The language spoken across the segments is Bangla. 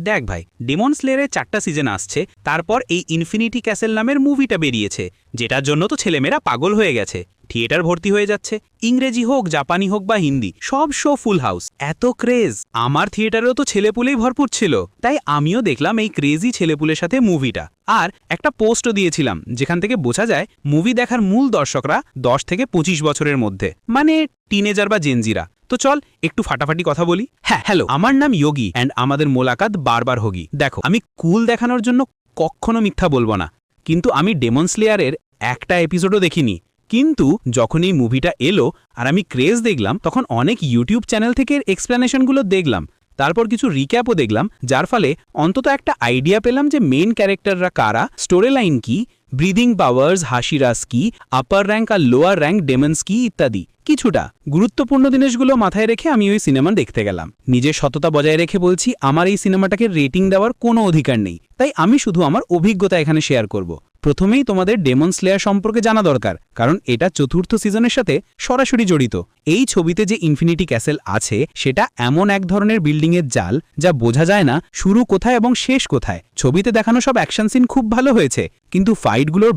দেখ ভাই, ডেমন স্লেয়ারের 4টা সিজন আসছে, তারপর এই ইনফিনিটি ক্যাসেল নামের মুভিটা বেরিয়েছে, যেটার জন্য তো ছেলেমেয়েরা পাগল হয়ে গেছে। থিয়েটার ভর্তি হয়ে যাচ্ছে, ইংরেজি হোক, জাপানি হোক বা হিন্দি, সব শো ফুল হাউস। এত ক্রেজ! আমার থিয়েটারেও তো ছেলেপুলেই ভরপুর ছিল, তাই আমিও দেখলাম এই ক্রেজি ছেলেপুলের সাথে মুভিটা। আর একটা পোস্টও দিয়েছিলাম, যেখান থেকে বোঝা যায় মুভি দেখার মূল দর্শকরা 10 থেকে 25 বছরের মধ্যে, মানে টিনেজার বা জেনজিরা। তো চল একটু ফাটাফাটি কথা বলি। হ্যাঁ, হ্যালো, আমার নাম যোগী অ্যান্ড আমাদের মোলাকাত বারবার হোগি। দেখো, আমি কুল দেখানোর জন্য কখনো মিথ্যা বলবো না, কিন্তু আমি ডেমন স্লেয়ারের একটা এপিসোডও দেখিনি। কিন্তু যখন এই মুভিটা এলো আর আমি ক্রেজ দেখলাম, তখন অনেক ইউটিউব চ্যানেল থেকে এক্সপ্লেনেশনগুলো দেখলাম, তারপর কিছু রিক্যাপও দেখলাম, যার ফলে অন্তত একটা আইডিয়া পেলাম যে মেইন ক্যারেক্টাররা কারা, স্টোরি লাইন কি, ব্রিদিং পাওয়ার্স, হাসিরাস কি, আপার র্যাঙ্ক আর লোয়ার র্যাঙ্ক ডেমন্স কি ইত্যাদি। কিছুটা গুরুত্বপূর্ণ জিনিসগুলো মাথায় রেখে আমি ওই সিনেমা দেখতে গেলাম। নিজের সততা বজায় রেখে বলছি, আমার এই সিনেমাটাকে রেটিং দেওয়ার কোনো অধিকার নেই, তাই আমি শুধু আমার অভিজ্ঞতা এখানে শেয়ার করব। প্রথমেই তোমাদের ডেমন স্লেয়ার সম্পর্কে জানা দরকার, কারণ এটা 4র্থ সিজনের সাথে সরাসরি জড়িত। এই ছবিতে যে ইনফিনিটি ক্যাসেল আছে, সেটা এমন এক ধরনের বিল্ডিংয়ের জাল যা বোঝা যায় না শুরু কোথায় এবং শেষ কোথায়। ছবিতে দেখানো সব অ্যাকশন সিন খুব ভালো হয়েছে, কিন্তু ফাইটগুলোর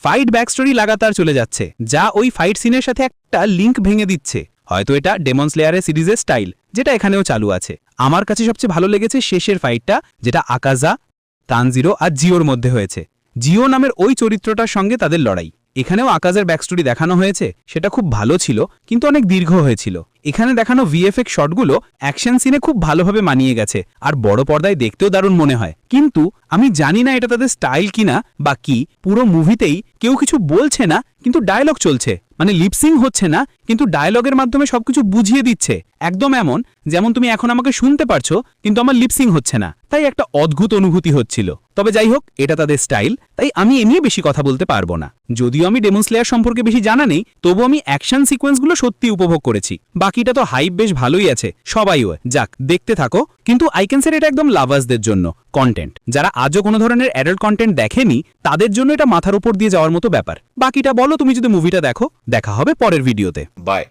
ফাইট ব্যাকস্টোরি লাগাতার চলে যাচ্ছে, যা ওই ফাইট সিনের সাথে একটা লিঙ্ক ভেঙে দিচ্ছে। হয়তো এটা ডেমন স্লেয়ারের সিরিজের স্টাইল, যেটা এখানেও চালু আছে। আমার কাছে সবচেয়ে ভালো লেগেছে শেষের ফাইটটা, যেটা আকাজা, তানজিরো আর জিওর মধ্যে হয়েছে। জিও নামের ওই চরিত্রটার সঙ্গে তাদের লড়াই। এখানেও আকাজের ব্যাকস্টোরি দেখানো হয়েছে, সেটা খুব ভালো ছিল, কিন্তু অনেক দীর্ঘ হয়েছিল। এখানে দেখানো ভিএফএক্স শটগুলো অ্যাকশন সিনে খুব ভালোভাবে মানিয়ে গেছে, আর বড় পর্দায় দেখতেও দারুণ মনে হয়। কিন্তু আমি জানি না এটা তাদের স্টাইল কিনা বা কি। পুরো মুভিতেই কেউ কিছু বলছে না, কিন্তু ডায়লগ চলছে, মানে লিপসিং হচ্ছে না, কিন্তু ডায়লগের মাধ্যমে সবকিছু বুঝিয়ে দিচ্ছে। একদম এমন যেমন তুমি এখন আমাকে শুনতে পারছো, কিন্তু আমার লিপসিং হচ্ছে না। তাই একটা অদ্ভুত অনুভূতি হচ্ছিল। তবে যাই হোক, এটা তাদের স্টাইল, তাই আমি এ নিয়ে বেশি কথা বলতে পারবো না। যদিও আমি ডেমন স্লেয়ার সম্পর্কে বেশি জানা নেই, তবু আমি অ্যাকশন সিকোয়েন্সগুলো সত্যি উপভোগ করেছি। বাকিটা তো হাইপ বেশ ভালোই আছে, সবাইও যাক দেখতে থাকো। কিন্তু আই ক্যান সে এটা একদম লাভার্সদের জন্য কন্টেন্ট। যারা আজও কোনো ধরনের অ্যাডাল্ট কন্টেন্ট দেখেনি, তাদের জন্য এটা মাথার উপর দিয়ে যাওয়ার মতো ব্যাপার। বাকিটা বলো তুমি যদি মুভিটা দেখো। দেখা হবে পরের ভিডিওতে। বাই।